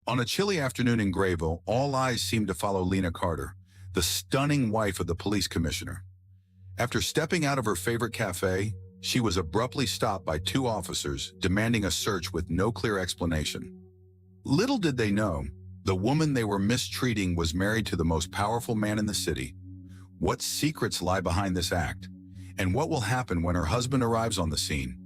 On a chilly afternoon in Grayville, all eyes seemed to follow Lena Carter, the stunning wife of the police commissioner. After stepping out of her favorite cafe, she was abruptly stopped by two officers demanding a search with no clear explanation. Little did they know, the woman they were mistreating was married to the most powerful man in the city. What secrets lie behind this act? And what will happen when her husband arrives on the scene?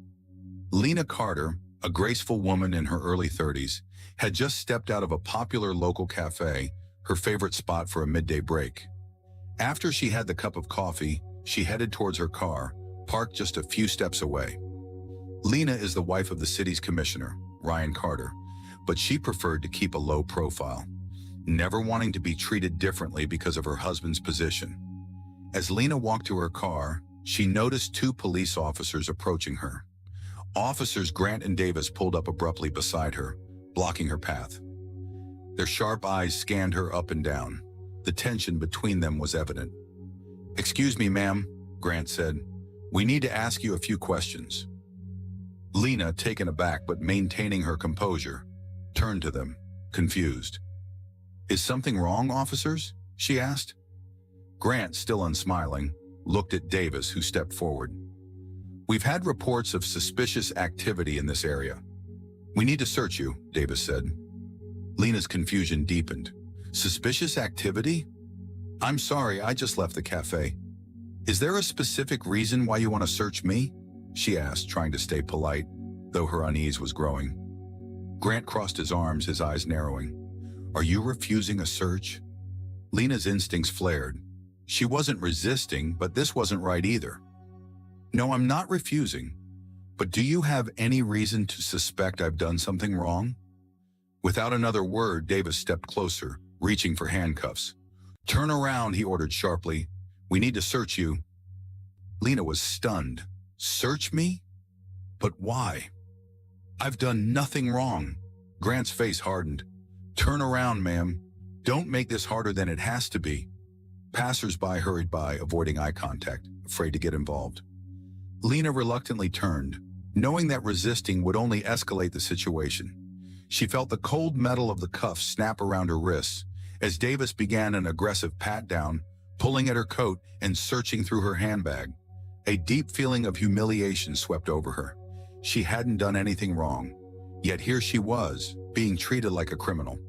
Lena Carter, a graceful woman in her early 30s, had just stepped out of a popular local cafe, her favorite spot for a midday break. After she had the cup of coffee, she headed towards her car, parked just a few steps away. Lena is the wife of the city's commissioner, Ryan Carter, but she preferred to keep a low profile, never wanting to be treated differently because of her husband's position. As Lena walked to her car, she noticed two police officers approaching her. Officers Grant and Davis pulled up abruptly beside her, blocking her path. Their sharp eyes scanned her up and down. The tension between them was evident. "Excuse me, ma'am," Grant said. "We need to ask you a few questions." Lena, taken aback but maintaining her composure, turned to them, confused. "Is something wrong, officers?" she asked. Grant, still unsmiling, looked at Davis, who stepped forward. "We've had reports of suspicious activity in this area. We need to search you," Davis said. Lena's confusion deepened. "Suspicious activity? I'm sorry, I just left the cafe. Is there a specific reason why you want to search me?" she asked, trying to stay polite, though her unease was growing. Grant crossed his arms, his eyes narrowing. "Are you refusing a search?" Lena's instincts flared. She wasn't resisting, but this wasn't right either. "No, I'm not refusing. But do you have any reason to suspect I've done something wrong?" Without another word, Davis stepped closer, reaching for handcuffs. "Turn around," he ordered sharply. "We need to search you." Lena was stunned. "Search me? But why? I've done nothing wrong." Grant's face hardened. "Turn around, ma'am. Don't make this harder than it has to be." Passers-by hurried by, avoiding eye contact, afraid to get involved. Lena reluctantly turned, knowing that resisting would only escalate the situation. She felt the cold metal of the cuffs snap around her wrists as Davis began an aggressive pat-down, pulling at her coat and searching through her handbag. A deep feeling of humiliation swept over her. She hadn't done anything wrong, yet here she was, being treated like a criminal.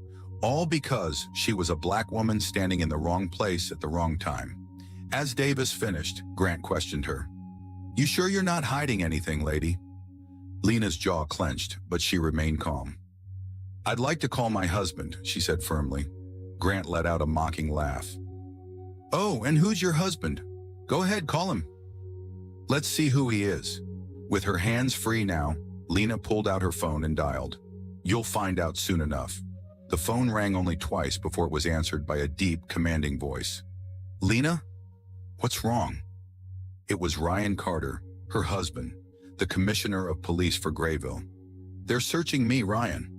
All because she was a black woman standing in the wrong place at the wrong time. As Davis finished, Grant questioned her. "You sure you're not hiding anything, lady?" Lena's jaw clenched, but she remained calm. "I'd like to call my husband," she said firmly. Grant let out a mocking laugh. "Oh, and who's your husband? Go ahead, call him. Let's see who he is." With her hands free now, Lena pulled out her phone and dialed. "You'll find out soon enough." The phone rang only twice before it was answered by a deep, commanding voice. "Lena? What's wrong?" It was Ryan Carter, her husband, the commissioner of police for Grayville. "They're searching me, Ryan."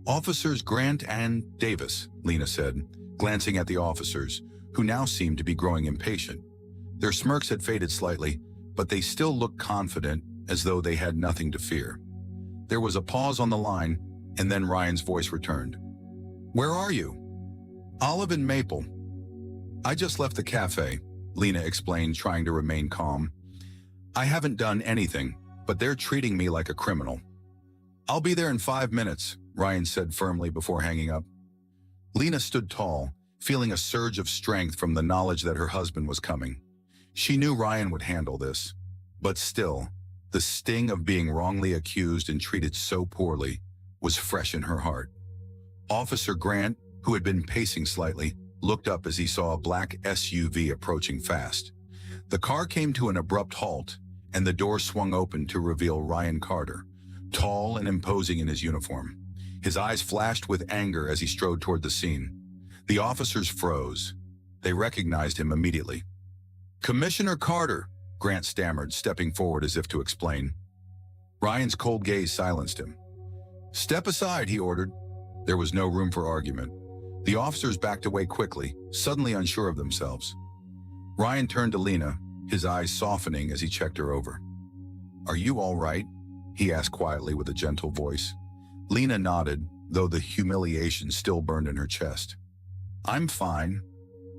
"Officers Grant and Davis," Lena said, glancing at the officers, who now seemed to be growing impatient. Their smirks had faded slightly, but they still looked confident, as though they had nothing to fear. There was a pause on the line, and then Ryan's voice returned. "Where are you?" "Olive and Maple." "I just left the cafe," Lena explained, trying to remain calm. "I haven't done anything, but they're treating me like a criminal." "I'll be there in 5 minutes," Ryan said firmly before hanging up. Lena stood tall, feeling a surge of strength from the knowledge that her husband was coming. She knew Ryan would handle this, but still, the sting of being wrongly accused and treated so poorly was fresh in her heart. Officer Grant, who had been pacing slightly, looked up as he saw a black SUV approaching fast. The car came to an abrupt halt, and the door swung open to reveal Ryan Carter, tall and imposing in his uniform. His eyes flashed with anger as he strode toward the scene. The officers froze. They recognized him immediately. "Commissioner Carter," Grant stammered, stepping forward as if to explain. Ryan's cold gaze silenced him. "Step aside," he ordered. There was no room for argument. The officers backed away quickly, suddenly unsure of themselves. Ryan turned to Lena, his eyes softening as he checked her over. "Are you all right?" he asked quietly with a gentle voice. Lena nodded, though the humiliation still burned in her chest. "I'm fine,"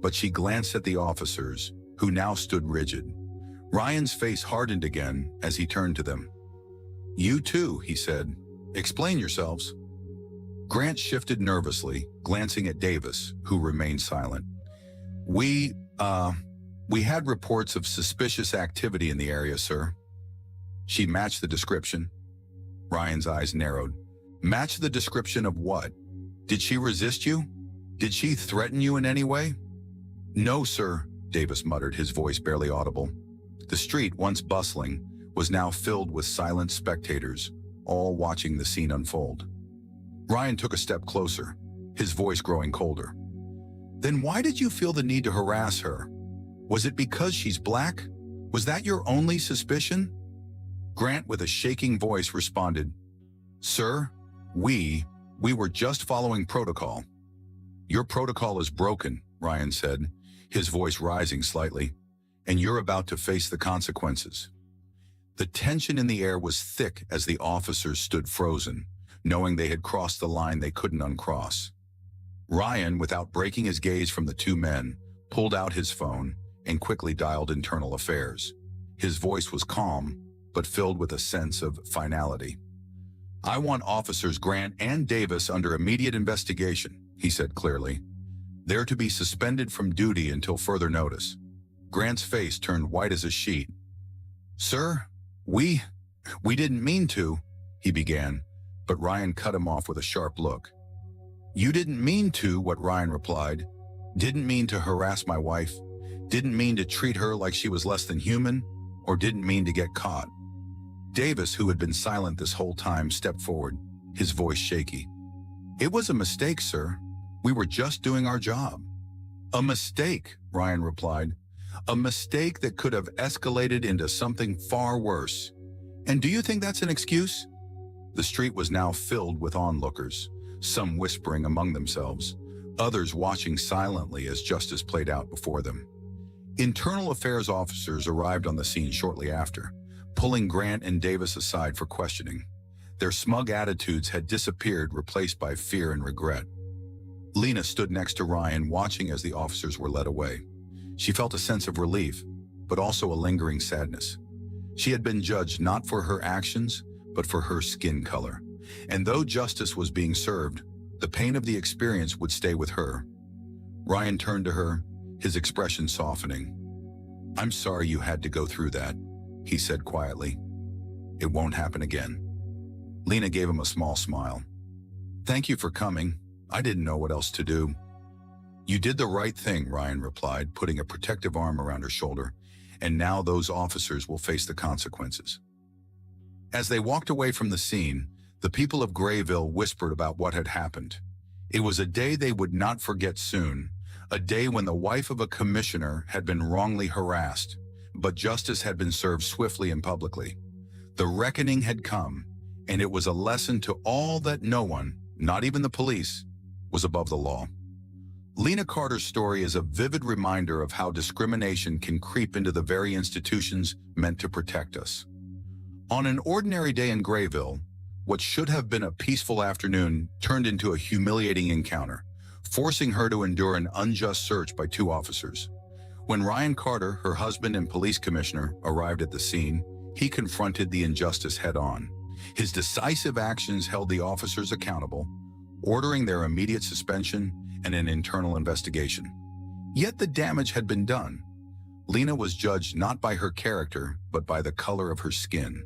but she glanced at the officers, who now stood rigid. Ryan's face hardened again as he turned to them. "You too," he said. "Explain yourselves." Grant shifted nervously, glancing at Davis, who remained silent. We had reports of suspicious activity in the area, sir." She matched the description. Ryan's eyes narrowed. "Match the description of what? Did she resist you? Did she threaten you in any way?" "No, sir," Davis muttered, his voice barely audible. The street, once bustling, was now filled with silent spectators, all watching the scene unfold. Ryan took a step closer, his voice growing colder. "Then why did you feel the need to harass her? Was it because she's black? Was that your only suspicion?" Grant, with a shaking voice, responded, "Sir, we were just following protocol." "Your protocol is broken," Ryan said, his voice rising slightly, "and you're about to face the consequences." The tension in the air was thick as the officers stood frozen, knowing they had crossed the line they couldn't uncross. Ryan, without breaking his gaze from the two men, pulled out his phone and quickly dialed internal affairs. His voice was calm, but filled with a sense of finality. "I want Officers Grant and Davis under immediate investigation," he said clearly. "They're to be suspended from duty until further notice." Grant's face turned white as a sheet. "Sir, we didn't mean to," he began, but Ryan cut him off with a sharp look. "You didn't mean to," what Ryan replied. "Didn't mean to harass my wife, didn't mean to treat her like she was less than human, or didn't mean to get caught." Davis, who had been silent this whole time, stepped forward, his voice shaky. "It was a mistake, sir. We were just doing our job." "A mistake," Ryan replied. "A mistake that could have escalated into something far worse. And do you think that's an excuse?" The street was now filled with onlookers, some whispering among themselves, others watching silently as justice played out before them. Internal affairs officers arrived on the scene shortly after, pulling Grant and Davis aside for questioning. Their smug attitudes had disappeared, replaced by fear and regret. Lena stood next to Ryan, watching as the officers were led away. She felt a sense of relief, but also a lingering sadness. She had been judged not for her actions, but for her skin color. And though justice was being served, the pain of the experience would stay with her. Ryan turned to her, his expression softening. "I'm sorry you had to go through that," he said quietly. "It won't happen again." Lena gave him a small smile. "Thank you for coming. I didn't know what else to do." "You did the right thing," Ryan replied, putting a protective arm around her shoulder, "and now those officers will face the consequences." As they walked away from the scene, the people of Grayville whispered about what had happened. It was a day they would not forget soon, a day when the wife of a commissioner had been wrongly harassed, but justice had been served swiftly and publicly. The reckoning had come, and it was a lesson to all that no one, not even the police, was above the law. Lena Carter's story is a vivid reminder of how discrimination can creep into the very institutions meant to protect us. On an ordinary day in Grayville, what should have been a peaceful afternoon turned into a humiliating encounter, forcing her to endure an unjust search by two officers. When Ryan Carter, her husband and police commissioner, arrived at the scene, he confronted the injustice head-on. His decisive actions held the officers accountable, ordering their immediate suspension and an internal investigation. Yet the damage had been done. Lena was judged not by her character, but by the color of her skin.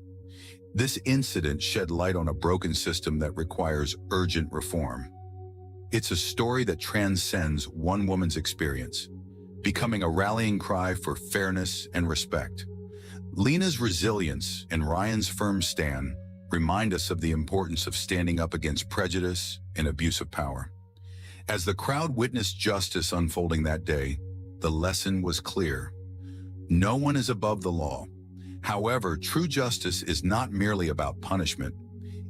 This incident shed light on a broken system that requires urgent reform. It's a story that transcends one woman's experience, becoming a rallying cry for fairness and respect. Lena's resilience and Ryan's firm stand remind us of the importance of standing up against prejudice and abuse of power. As the crowd witnessed justice unfolding that day, the lesson was clear. No one is above the law. However, true justice is not merely about punishment.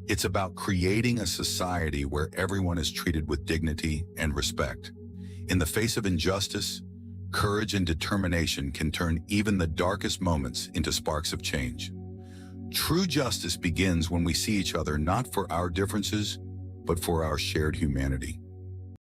It's about creating a society where everyone is treated with dignity and respect. In the face of injustice, courage and determination can turn even the darkest moments into sparks of change. True justice begins when we see each other not for our differences, but for our shared humanity.